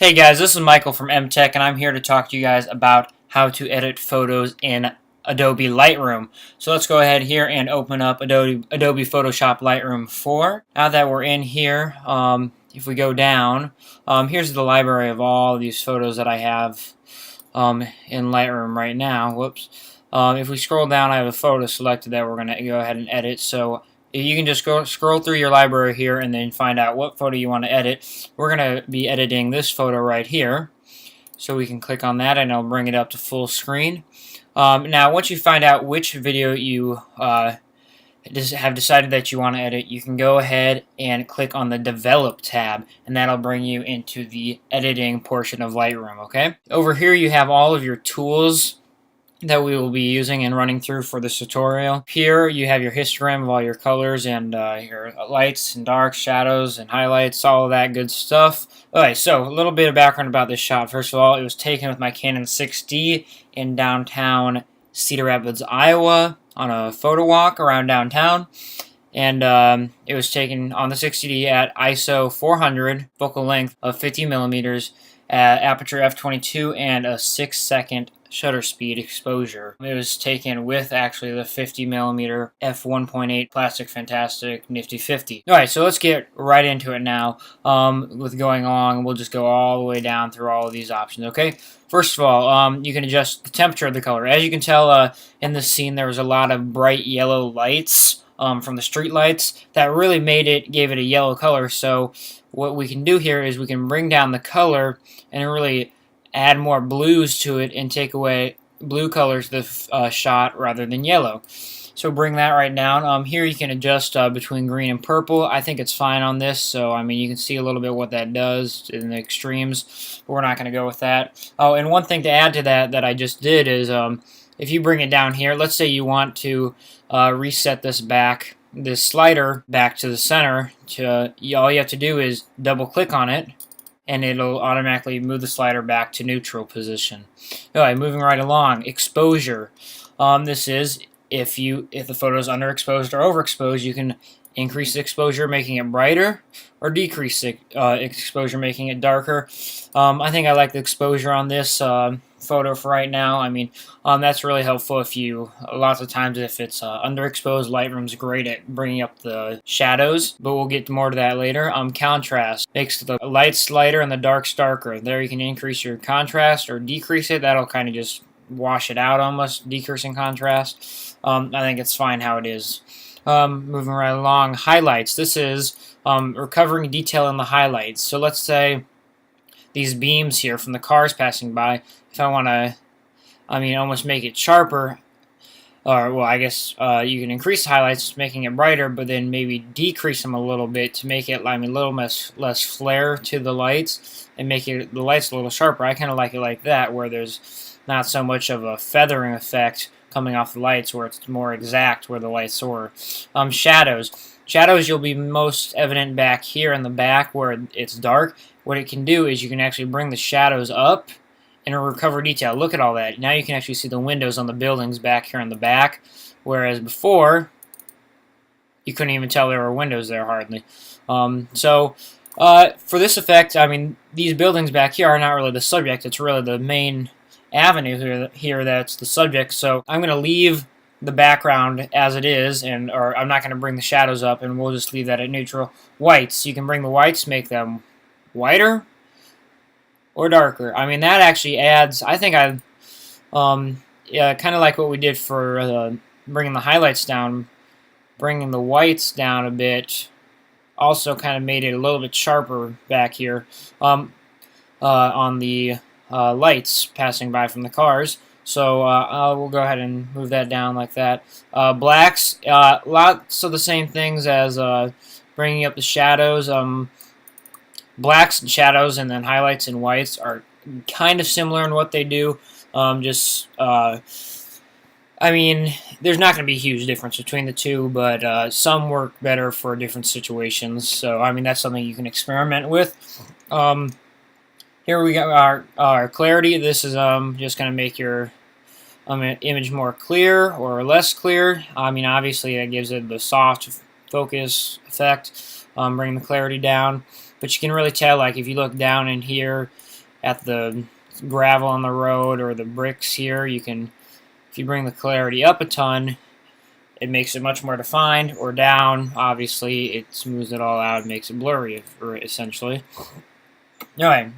Hey guys, this is Michael from MTech, and I'm here to talk to you guys about how to edit photos in Adobe Lightroom. So let's go ahead here and open up Adobe Photoshop Lightroom 4. Now that we're in here, if we go down, here's the library of all these photos that I have in Lightroom right now. Whoops. If we scroll down, I have a photo selected that we're going to go ahead and edit. So you can just scroll through your library here and then find out what photo you want to edit. We're going to be editing this photo right here. So we can click on that and it'll bring it up to full screen. Now, once you find out which video you have decided that you want to edit, you can go ahead and click on the Develop tab, and that'll bring you into the editing portion of Lightroom, okay? Over here you have all of your tools that we will be using and running through for this tutorial. Here you have your histogram of all your colors and your lights and darks, shadows and highlights, all of that good stuff. Alright, so a little bit of background about this shot. First of all, it was taken with my Canon 6D in downtown Cedar Rapids, Iowa, on a photo walk around downtown. And it was taken on the 6D at ISO 400, focal length of 50 millimeters, aperture f22, and a 6-second shutter speed exposure. It was taken with actually the 50mm f1.8 Plastic Fantastic Nifty 50. Alright, so let's get right into it now. With going on, we'll just go all the way down through all of these options, okay? First of all, you can adjust the temperature of the color. As you can tell, in this scene there was a lot of bright yellow lights from the street lights that really gave it a yellow color. So what we can do here is we can bring down the color and really add more blues to it and take away blue colors to the shot rather than yellow. So bring that right down. Here you can adjust between green and purple. I think it's fine on this, so I mean you can see a little bit what that does in the extremes, but we're not going to go with that. Oh, and one thing to add to that I just did is if you bring it down here, let's say you want to reset this slider back to the center. All you have to do is double click on it, and it'll automatically move the slider back to neutral position. Alright, moving right along. Exposure. This is if the photo is underexposed or overexposed, you can increase the exposure, making it brighter, or decrease the exposure, making it darker. I think I like the exposure on this photo for right now. I mean, that's really helpful if lots of times if it's underexposed, Lightroom's great at bringing up the shadows, but we'll get more to that later. Contrast makes the lights lighter and the darks darker. There you can increase your contrast or decrease it. That'll kind of just wash it out almost, decreasing contrast. I think it's fine how it is. Moving right along, highlights. This is recovering detail in the highlights. So let's say these beams here from the cars passing by, if I want to, almost make it sharper, or, well, I guess you can increase the highlights, making it brighter, but then maybe decrease them a little bit to make it, a little less flare to the lights, and make the lights a little sharper. I kind of like it like that, where there's not so much of a feathering effect coming off the lights, where it's more exact where the lights soar. Shadows. Shadows you'll be most evident back here in the back where it's dark. What it can do is you can actually bring the shadows up and recover detail. Look at all that. Now you can actually see the windows on the buildings back here in the back, whereas before you couldn't even tell there were windows there hardly. For this effect, these buildings back here are not really the subject. It's really the main avenue here that's the subject. So I'm going to leave the background as it is, or I'm not going to bring the shadows up, and we'll just leave that at neutral. Whites, you can bring the whites, make them whiter or darker. That actually adds, I think kind of like what we did for bringing the highlights down, bringing the whites down a bit also kind of made it a little bit sharper back here on the lights passing by from the cars. So we'll go ahead and move that down like that. Blacks, lots of the same things as bringing up the shadows. Blacks and shadows and then highlights and whites are kind of similar in what they do. There's not going to be a huge difference between the two, but some work better for different situations. So, that's something you can experiment with. Here we got our clarity. This is just going to make your image more clear or less clear. Obviously that gives it the soft focus effect, bring the clarity down. But you can really tell, like if you look down in here, at the gravel on the road or the bricks here. You can, if you bring the clarity up a ton, it makes it much more defined, or down, obviously, it smooths it all out, makes it blurry, essentially. Alright,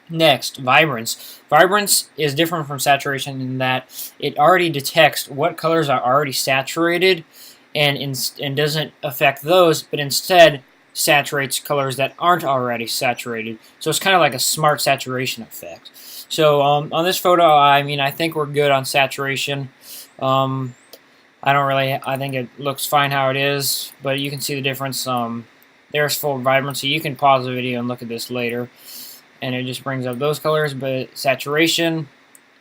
next, vibrance. Vibrance is different from saturation in that it already detects what colors are already saturated and doesn't affect those, but instead saturates colors that aren't already saturated. So it's kind of like a smart saturation effect. So on this photo, I mean, I think we're good on saturation. I think it looks fine how it is, but you can see the difference. There's full vibrancy. You can pause the video and look at this later, and it just brings up those colors. But saturation,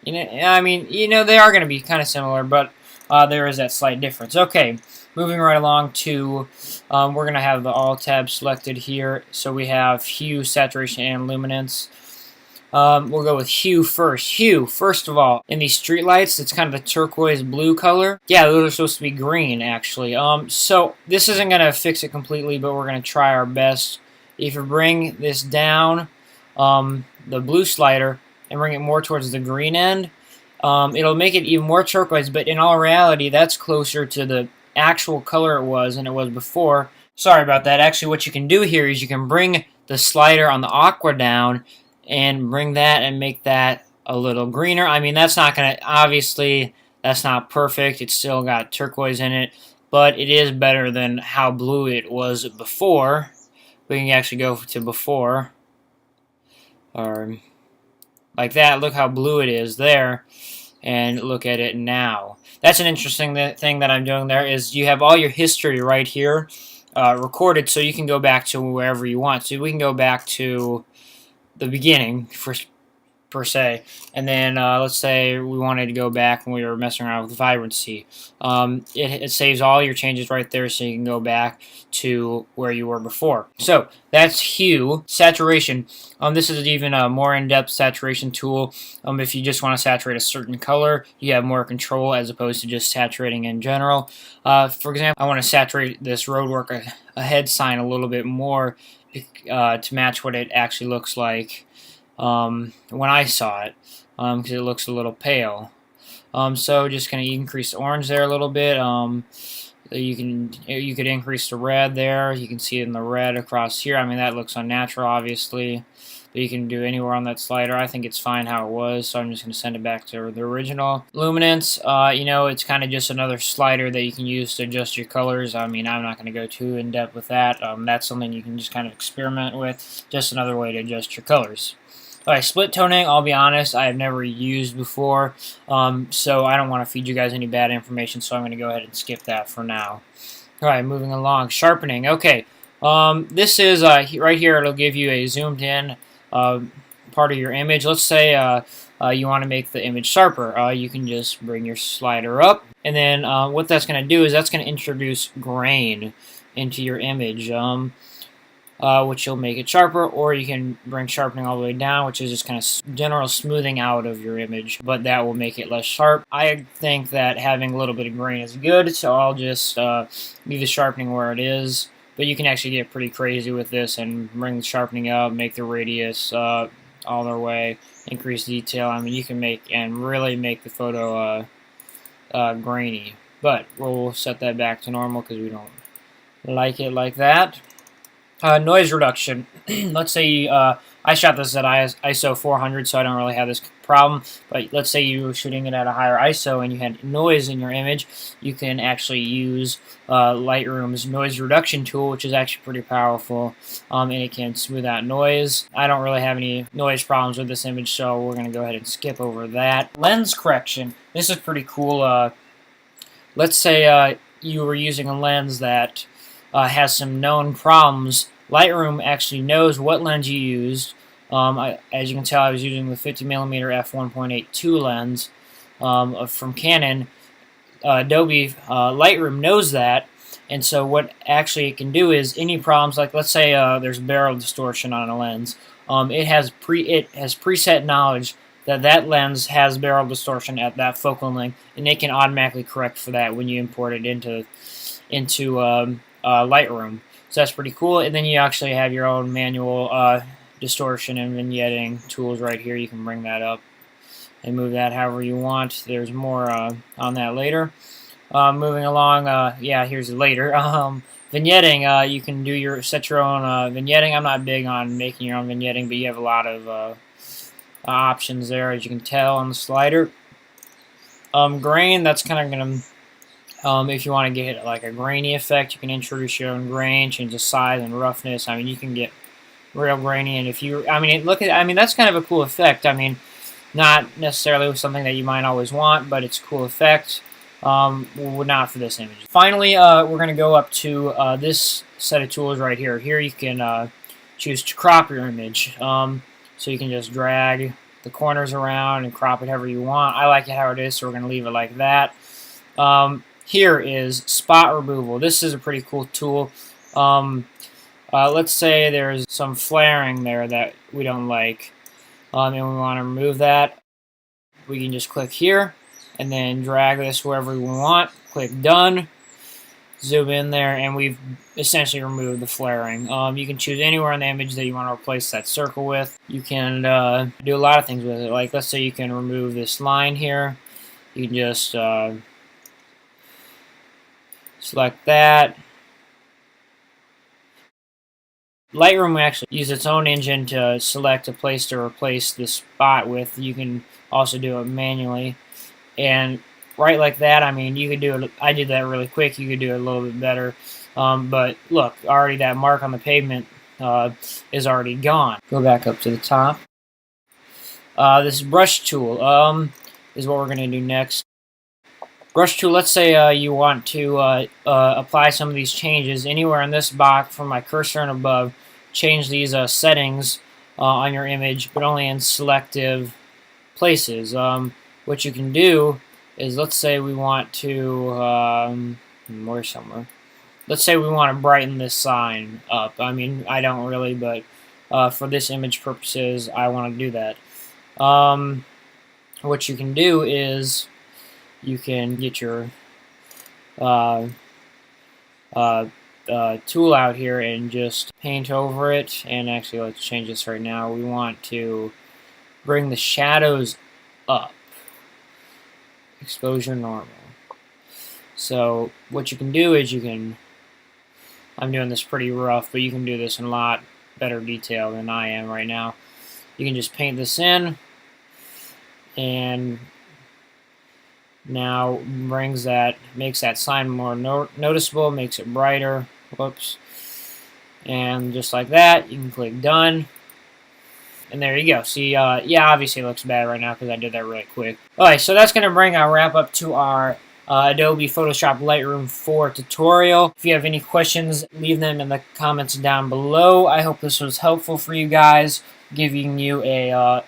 I mean, they are going to be kind of similar, but there is that slight difference. Okay, moving right along to, we're going to have the all tab selected here. So we have hue, saturation, and luminance. We'll go with hue first. Hue, first of all, in these street lights, it's kind of the turquoise blue color. Yeah, those are supposed to be green, actually. So this isn't going to fix it completely, but we're going to try our best. If you bring this down, the blue slider, and bring it more towards the green end, it'll make it even more turquoise, but in all reality, that's closer to the actual color it was than it was before. Sorry about that. Actually, what you can do here is you can bring the slider on the aqua down and bring that and make that a little greener. I mean, that's not going to, obviously, that's not perfect. It's still got turquoise in it, but it is better than how blue it was before. We can actually go to before, or like that. Look how blue it is there, and look at it now. That's an interesting thing that I'm doing there, is you have all your history right here recorded, so you can go back to wherever you want. So we can go back to the beginning per se, and then let's say we wanted to go back when we were messing around with vibrancy. It saves all your changes right there, so you can go back to where you were before. So that's hue. Saturation. This is even a more in-depth saturation tool. If you just want to saturate a certain color, you have more control as opposed to just saturating in general. For example, I want to saturate this roadwork ahead sign a little bit more to match what it actually looks like when I saw it, because it looks a little pale. So just going to increase the orange there a little bit. You could increase the red there. You can see it in the red across here. I mean, that looks unnatural, obviously, but you can do anywhere on that slider. I think it's fine how it was, so I'm just going to send it back to the original. Luminance, it's kind of just another slider that you can use to adjust your colors. I mean, I'm not going to go too in-depth with that. That's something you can just kind of experiment with, just another way to adjust your colors. Alright, split toning, I'll be honest, I have never used before, so I don't want to feed you guys any bad information, so I'm going to go ahead and skip that for now. Alright, moving along. Sharpening. Okay, this is, right here, it'll give you a zoomed in part of your image. Let's say you want to make the image sharper. You can just bring your slider up, and then what that's going to do is that's going to introduce grain into your image. Which will make it sharper, or you can bring sharpening all the way down, which is just kind of general smoothing out of your image, but that will make it less sharp. I think that having a little bit of grain is good, so I'll just leave the sharpening where it is, but you can actually get pretty crazy with this and bring the sharpening up, make the radius all the way, increase detail. I mean, you can make and really make the photo grainy, but we'll set that back to normal because we don't like it like that. Noise reduction. Let's say I shot this at ISO 400, so I don't really have this problem, but let's say you were shooting it at a higher ISO and you had noise in your image. You can actually use Lightroom's noise reduction tool, which is actually pretty powerful, and it can smooth out noise. I don't really have any noise problems with this image, so we're going to go ahead and skip over that. Lens correction. This is pretty cool. Let's say you were using a lens that has some known problems. Lightroom actually knows what lens you used. As you can tell, I was using the 50mm f1.82 lens from Canon. Adobe Lightroom knows that, and so what actually it can do is any problems, like let's say there's barrel distortion on a lens, it has preset knowledge that that lens has barrel distortion at that focal length, and it can automatically correct for that when you import it into Lightroom. So that's pretty cool. And then you actually have your own manual distortion and vignetting tools right here. You can bring that up and move that however you want. There's more on that later. Moving along, yeah, here's later. Vignetting, you can set your own vignetting. I'm not big on making your own vignetting, but you have a lot of options there, as you can tell on the slider. Grain, that's kind of going to, if you want to get like a grainy effect, you can introduce your own grain, change the size and roughness. I mean, you can get real grainy, and if you, I mean, that's kind of a cool effect. I mean, not necessarily something that you might always want, but it's a cool effect. Not for this image. Finally, we're going to go up to this set of tools right here. Here you can choose to crop your image. So you can just drag the corners around and crop it however you want. I like it how it is, so we're going to leave it like that. Here is spot removal. This is a pretty cool tool. Let's say there's some flaring there that we don't like, and we want to remove that. We can just click here and then drag this wherever we want. Click done. Zoom in there, and we've essentially removed the flaring. You can choose anywhere on the image that you want to replace that circle with. You can do a lot of things with it. Like, let's say you can remove this line here. You can just select that. Lightroom will actually use its own engine to select a place to replace the spot with. You can also do it manually. And right like that, I mean, you could do it. I did that really quick. You could do it a little bit better. But look, already that mark on the pavement is already gone. Go back up to the top. This brush tool is what we're going to do next. Brush tool, let's say you want to apply some of these changes anywhere in this box from my cursor and above. Change these settings on your image, but only in selective places. What you can do is, let's say we want to, somewhere. Let's say we want to brighten this sign up. I mean, I don't really, but for this image purposes, I want to do that. What you can do is you can get your tool out here and just paint over it. And actually, let's change this right now. We want to bring the shadows up. Exposure normal. So what you can do is I'm doing this pretty rough, but you can do this in a lot better detail than I am right now. You can just paint this in, and now makes that sign more noticeable, makes it brighter. Whoops. And just like that, you can click done. And there you go. See, yeah, obviously it looks bad right now because I did that really quick. Alright, so that's going to bring our wrap up to our Adobe Photoshop Lightroom 4 tutorial. If you have any questions, leave them in the comments down below. I hope this was helpful for you guys, giving you a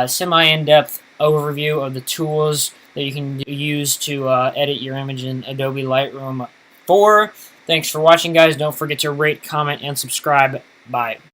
semi-in-depth overview of the tools that you can use to edit your image in Adobe Lightroom 4. Thanks for watching, guys. Don't forget to rate, comment, and subscribe. Bye.